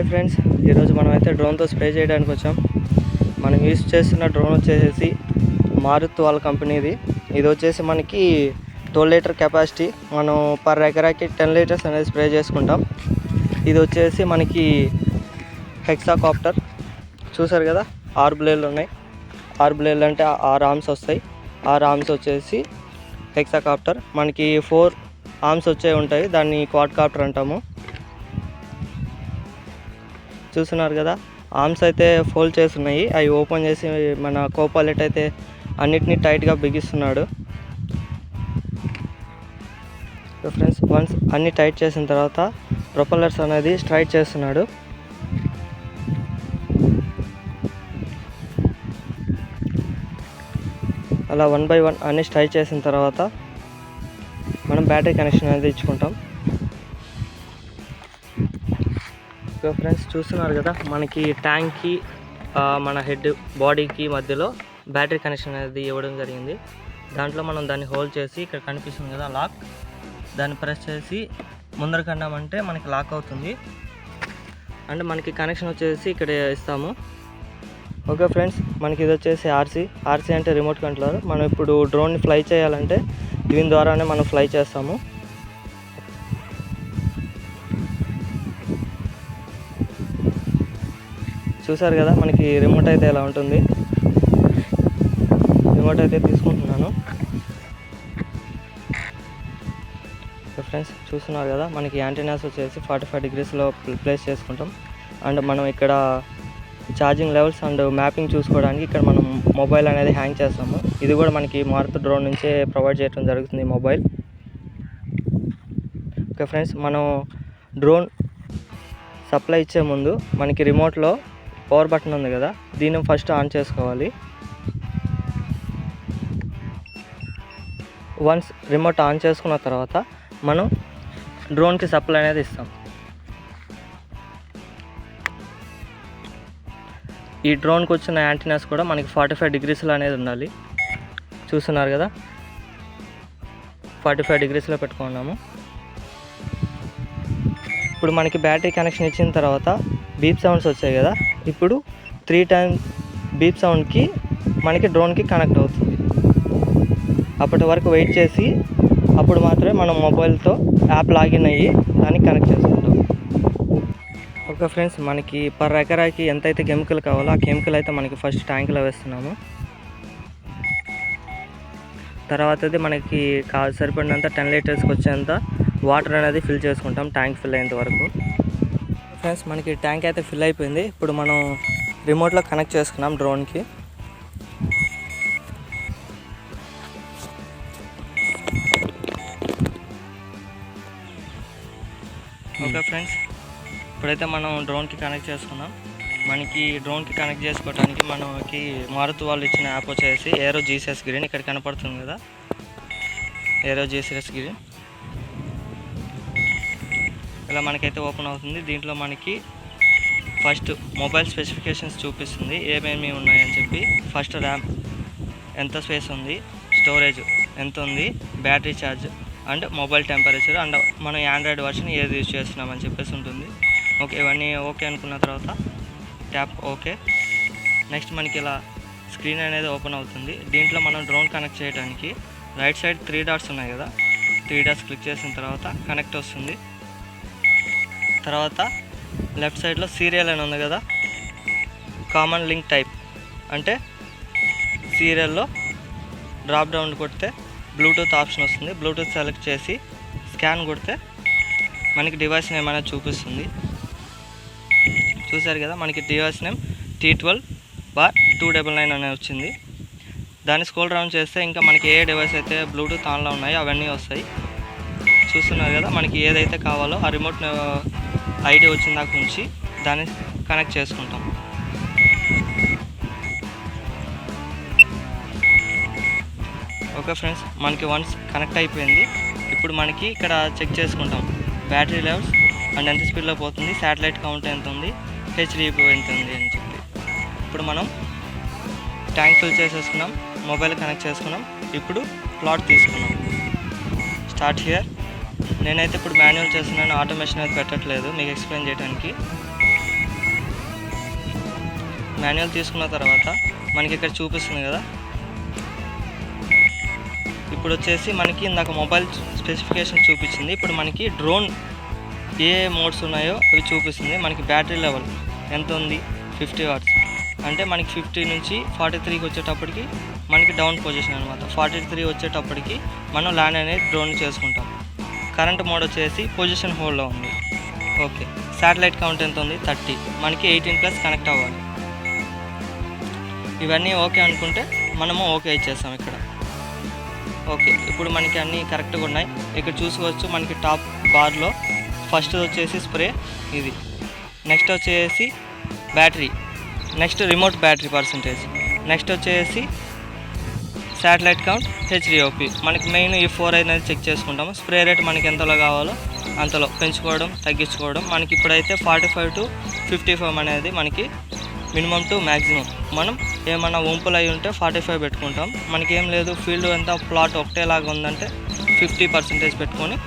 Friends, ఈరోజు మనమైతే డ్రోన్తో spray చేయడానికి వచ్చాం. మనం యూజ్ చేస్తున్న డ్రోన్ వచ్చేసి మారుత్ వాళ్ళ కంపెనీది. ఇది వచ్చేసి మనకి 12 లీటర్ కెపాసిటీ. మనం పర్ ఎకరాకి 10 లీటర్స్ అనేది స్ప్రే చేసుకుంటాం. ఇది వచ్చేసి మనకి హెక్సాకాప్టర్. చూసారు కదా, 6 బ్లేడ్లు ఉన్నాయి. 6 బ్లేడ్లు అంటే 6 ఆర్మ్స్ వస్తాయి. 6 ఆర్మ్స్ వచ్చేసి హెక్సాకాప్టర్. మనకి 4 ఆర్మ్స్ వచ్చే ఉంటాయి, దాన్ని క్వాడ్కాప్టర్ అంటాము. చూస్తున్నారు కదా, ఆర్మ్స్ అయితే ఫోల్డ్ చేస్తున్నాయి. అవి ఓపెన్ చేసి మన కోపైలట్ అయితే అన్నిటినీ టైట్గా బిగిస్తున్నాడు. ఫ్రెండ్స్, వన్స్ అన్ని టైట్ చేసిన తర్వాత ప్రొపెల్లర్స్ అనేది స్ట్రైట్ చేస్తున్నాడు. అలా 1 by 1 అన్ని స్ట్రైట్ చేసిన తర్వాత మనం బ్యాటరీ కనెక్షన్ అనేది ఇచ్చుకుంటాం. సో ఫ్రెండ్స్, చూస్తున్నారు కదా, మనకి ట్యాంక్కి మన హెడ్ బాడీకి మధ్యలో బ్యాటరీ కనెక్షన్ అనేది ఇవ్వడం జరిగింది. దాంట్లో మనం దాన్ని హోల్డ్ చేసి, ఇక్కడ కనిపిస్తుంది కదా లాక్, దాన్ని ప్రెస్ చేసి ముందర కన్నామంటే మనకి లాక్ అవుతుంది. అండ్ మనకి కనెక్షన్ వచ్చేసి ఇక్కడ ఇస్తాము. ఓకే ఫ్రెండ్స్, మనకి ఇది వచ్చేసి ఆర్సీ అంటే రిమోట్ కంట్రోలర్. మనం ఇప్పుడు డ్రోన్ని ఫ్లై చేయాలంటే దీని ద్వారానే మనం ఫ్లై చేస్తాము. చూసారు కదా, మనకి రిమోట్ అయితే ఎలా ఉంటుంది. రిమోట్ అయితే తీసుకుంటున్నాను. ఫ్రెండ్స్, చూస్తున్నారు కదా, మనకి యాంటీనాస్ వచ్చేసి 45 degreesలో ప్లేస్ చేసుకుంటాం. అండ్ మనం ఇక్కడ ఛార్జింగ్ లెవెల్స్ అండ్ మ్యాపింగ్ చూసుకోవడానికి ఇక్కడ మనం మొబైల్ అనేది హ్యాంగ్ చేస్తాము. ఇది కూడా మనకి మారుత్ డ్రోన్ నుంచే ప్రొవైడ్ చేయడం జరుగుతుంది, మొబైల్. ఓకే ఫ్రెండ్స్, మనం డ్రోన్ సప్లై ఇచ్చే ముందు మనకి రిమోట్లో పవర్ బటన్ ఉంది కదా, దీన్ని ఫస్ట్ ఆన్ చేసుకోవాలి. వన్స్ రిమోట్ ఆన్ చేసుకున్న తర్వాత మనం డ్రోన్కి సప్లై అనేది ఇస్తాం. ఈ డ్రోన్కి వచ్చిన యాంటీనాస్ కూడా మనకి 45 degreesలో అనేది ఉండాలి. చూస్తున్నారు కదా, 45 degreesలో పెట్టుకున్నాము. ఇప్పుడు మనకి బ్యాటరీ కనెక్షన్ ఇచ్చిన తర్వాత బీప్ సౌండ్స్ వచ్చాయి కదా, ఇప్పుడు 3 times బీప్ సౌండ్కి మనకి డ్రోన్కి కనెక్ట్ అవుతుంది. అప్పటి వరకు వెయిట్ చేసి అప్పుడు మాత్రమే మనం మొబైల్తో యాప్ లాగిన్ అయ్యి దాన్ని కనెక్ట్ చేసుకుంటాం. ఓకే ఫ్రెండ్స్, మనకి పర్ ఎకరాకి ఎంతైతే కెమికల్ కావాలో ఆ కెమికల్ అయితే మనకి ఫస్ట్ ట్యాంక్లో వేస్తున్నాము. తర్వాత అయితే మనకి సరిపడినంత 10 లీటర్స్కి వచ్చేంత వాటర్ అనేది ఫిల్ చేసుకుంటాం, ట్యాంక్ ఫిల్ అయ్యేంత వరకు. ఫ్రెండ్స్, మనకి ట్యాంక్ అయితే ఫిల్ అయిపోయింది. ఇప్పుడు మనం రిమోట్లో కనెక్ట్ చేసుకున్నాం డ్రోన్కి. ఓకే ఫ్రెండ్స్, ఇప్పుడైతే మనం డ్రోన్కి కనెక్ట్ చేసుకున్నాం. మనకి డ్రోన్కి కనెక్ట్ చేసుకోవడానికి మనకి మారుత్ వాళ్ళు ఇచ్చిన యాప్ వచ్చేసి ఏరో జీసీఎస్ గ్రీన్. ఇక్కడ కనపడుతుంది కదా, ఏరో జీసీఎస్ గ్రీన్. ఇలా మనకైతే ఓపెన్ అవుతుంది. దీంట్లో మనకి ఫస్ట్ మొబైల్ స్పెసిఫికేషన్స్ చూపిస్తుంది, ఏమేమి ఉన్నాయని చెప్పి. ఫస్ట్ ర్యామ్ ఎంత స్పేస్ ఉంది, స్టోరేజ్ ఎంత ఉంది, battery charge and mobile temperature and మనం ఆండ్రాయిడ్ వర్షన్ ఏది యూజ్ చేస్తున్నామని చెప్పేసి ఉంటుంది. ఓకే, ఇవన్నీ ఓకే అనుకున్న తర్వాత ట్యాప్ ఓకే. నెక్స్ట్ మనకి ఇలా స్క్రీన్ అనేది ఓపెన్ అవుతుంది. దీంట్లో మనం డ్రోన్ కనెక్ట్ చేయడానికి రైట్ సైడ్ 3 dots ఉన్నాయి కదా, 3 dots క్లిక్ చేసిన తర్వాత కనెక్ట్ వస్తుంది. తర్వాత లెఫ్ట్ సైడ్లో సీరియల్ అని ఉంది కదా, కామన్ లింక్ టైప్ అంటే సీరియల్లో డ్రాప్ డౌన్ కొడితే బ్లూటూత్ ఆప్షన్ వస్తుంది. బ్లూటూత్ సెలెక్ట్ చేసి స్కాన్ కొడితే మనకి డివైస్ నేమ్ అనేది చూపిస్తుంది. చూసారు కదా, మనకి డివైస్ నేమ్ T12/299 అనేది వచ్చింది. దాన్ని స్క్రోల్ డౌన్ చేస్తే ఇంకా మనకి ఏ డివైస్ అయితే బ్లూటూత్ ఆన్లో ఉన్నాయో అవన్నీ వస్తాయి. చూస్తున్నారు కదా, మనకి ఏదైతే కావాలో ఆ రిమోట్ ఐడి వచ్చిన దాకా నుంచి దాన్ని కనెక్ట్ చేసుకుంటాం. ఓకే ఫ్రెండ్స్, మనకి వన్స్ కనెక్ట్ అయిపోయింది. ఇప్పుడు మనకి ఇక్కడ చెక్ చేసుకుంటాం బ్యాటరీ లెవెల్స్ అండ్ ఎంత స్పీడ్లో పోతుంది, శాటిలైట్ కౌంట్ ఎంత ఉంది, హెచ్డిపి ఎంత ఉంది అని చెప్పి. ఇప్పుడు మనం ట్యాంక్ ఫిల్ చేసేసుకున్నాం, మొబైల్ కనెక్ట్ చేసుకున్నాం. ఇప్పుడు ప్లాట్ తీసుకున్నాం. Start here. నేనైతే ఇప్పుడు మాన్యువల్ చేస్తున్నాను, ఆటోమేషన్ అయితే పెట్టట్లేదు మీకు ఎక్స్ప్లెయిన్ చేయడానికి. మాన్యువల్ తీసుకున్న తర్వాత మనకి ఇక్కడ చూపిస్తుంది కదా, ఇప్పుడు వచ్చేసి మనకి ఇందాక మొబైల్ స్పెసిఫికేషన్ చూపించింది. ఇప్పుడు మనకి డ్రోన్ ఏ మోడ్స్ ఉన్నాయో అవి చూపిస్తుంది. మనకి బ్యాటరీ లెవెల్ ఎంత ఉంది, 50 వాట్స్. అంటే మనకి 50 నుంచి 43కి వచ్చేటప్పటికి మనకి డౌన్ పొజిషన్ అనమాట. 43 వచ్చేటప్పటికి మనం ల్యాండ్ అనేది డ్రోన్ చేసుకుంటాం. కరెంట్ మోడ్ వచ్చేసి పొజిషన్ హోల్డ్లో ఉంది. ఓకే, శాటిలైట్ కౌంట్ ఎంత ఉంది, 30. మనకి 18+ కనెక్ట్ అవ్వాలి. ఇవన్నీ ఓకే అనుకుంటే మనము ఓకే ఇచ్చేస్తాం ఇక్కడ. ఓకే, ఇప్పుడు మనకి అన్నీ కరెక్ట్గా ఉన్నాయి. ఇక్కడ చూసుకోవచ్చు మనకి టాప్ బార్లో ఫస్ట్ వచ్చేసి స్ప్రే ఇది, నెక్స్ట్ వచ్చేసి battery, next remote battery percentage, next వచ్చేసి శాటిలైట్ కౌంట్, హెచ్డిఓపి. మనకి మెయిన్ ఈ 4 అనేది చెక్ చేసుకుంటాము. స్ప్రే రేట్ మనకి ఎంతలో కావాలో అంతలో పెంచుకోవడం తగ్గించుకోవడం. మనకి ఇప్పుడైతే 45 to 55 అనేది మనకి మినిమం టు మ్యాక్సిమం. మనం ఏమన్నా వంపులు అయి ఉంటే 45 పెట్టుకుంటాం. మనకి ఏం లేదు, ఫీల్డ్ అంతా ప్లాట్ ఒకటేలాగా ఉందంటే 50% పెట్టుకొని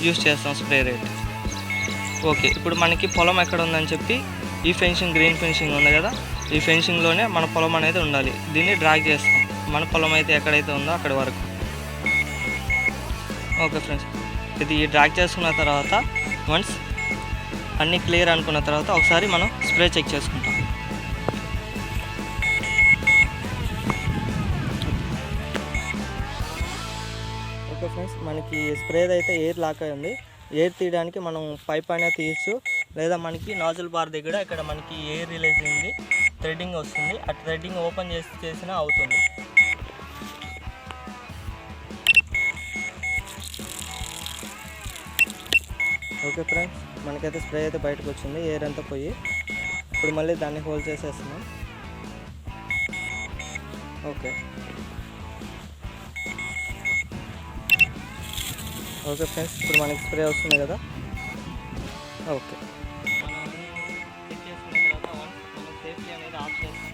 యూస్ చేస్తాం స్ప్రే రేట్. ఓకే, ఇప్పుడు మనకి పొలం ఎక్కడ ఉందని చెప్పి ఈ ఫెన్సింగ్, గ్రీన్ ఫెన్సింగ్ ఉంది కదా, ఈ ఫెన్సింగ్లోనే మన పొలం అనేది ఉండాలి. దీన్ని డ్రాగ్ చేస్తాం మన పొలం అయితే ఎక్కడైతే ఉందో అక్కడి వరకు. ఓకే ఫ్రెండ్స్, ఇది డ్రాగ్ చేసుకున్న తర్వాత వన్స్ అన్నీ క్లియర్ అనుకున్న తర్వాత ఒకసారి మనం స్ప్రే చెక్ చేసుకుంటాం. ఓకే ఫ్రెండ్స్, మనకి స్ప్రేది అయితే ఎయిర్ లాక్ అయింది. ఎయిర్ తీయడానికి మనం పైప్ అయినా తీయచ్చు, లేదా మనకి నాజిల్ బార్ దగ్గర ఇక్కడ మనకి ఎయిర్ రిలీజ్ అయింది, థ్రెడ్డింగ్ వస్తుంది. ఆ థ్రెడ్డింగ్ ఓపెన్ చేసినా అవుతుంది. ఓకే ఫ్రెండ్స్, మనకైతే స్ప్రే అయితే బయటకు వచ్చింది, ఎయిర్ అంతా పోయి. ఇప్పుడు మళ్ళీ దాన్ని హోల్డ్ చేసేస్తున్నాం. ఓకే ఓకే ఫ్రెండ్స్, ఇప్పుడు మనకి స్ప్రే వస్తుంది కదా. ఓకే, చెక్ చేసుకున్న తర్వాత మనం సేఫ్టీ అనేది ఆఫ్ చేస్తాం.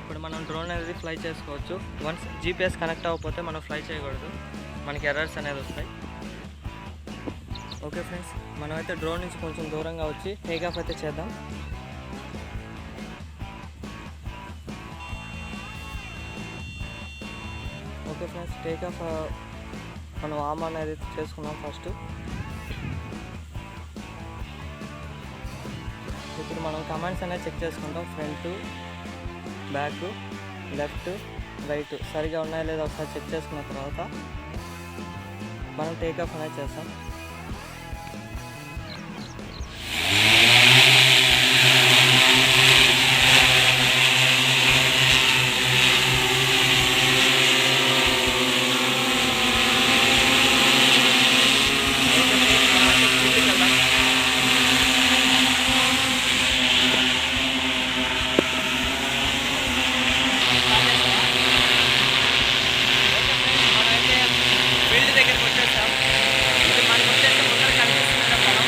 ఇప్పుడు మనం డ్రోన్ అనేది ఫ్లై చేసుకోవచ్చు. వన్స్ జీపీఎస్ కనెక్ట్ అవ్వకపోతే మనం ఫ్లై చేయకూడదు, మనకి ఎర్రర్స్ అనేది వస్తాయి. ఓకే ఫ్రెండ్స్, మనమైతే డ్రోన్ నుంచి కొంచెం దూరంగా వచ్చి టేక్ ఆఫ్ అయితే చేద్దాం. ఓకే ఫ్రెండ్స్, టేక్ ఆఫ్ మనం ఆర్మ్ అనేది చేసుకున్నాం ఫస్ట్. ఇప్పుడు మనం కమాండ్స్ అనేది చెక్ చేసుకుంటాం. ఫ్రంట్, బ్యాక్, లెఫ్ట్, రైట్ సరిగా ఉన్నాయా లేదా ఒకసారి చెక్ చేసుకున్న తర్వాత మనం టేక్ ఆఫ్ అనేది చేస్తాం. ఫీల్డ్ దగ్గరికి వచ్చేసాం. ఇది మనకు వచ్చేసి ముందర కనిపిస్తుంది పొలం.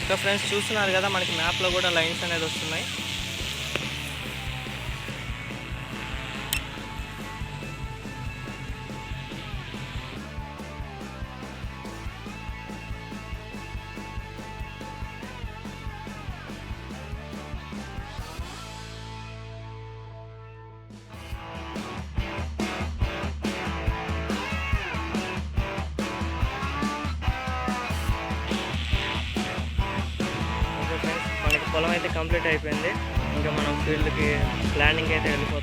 ఇంకా ఫ్రెండ్స్ చూస్తున్నారు కదా, మనకి మ్యాప్లో కూడా లైన్స్ అనేది వస్తున్నాయి. పొలం అయితే కంప్లీట్ అయిపోయింది. ఇంకా మనం ఫీల్డ్కి ల్యాండింగ్ అయితే వెళ్ళిపోతాం.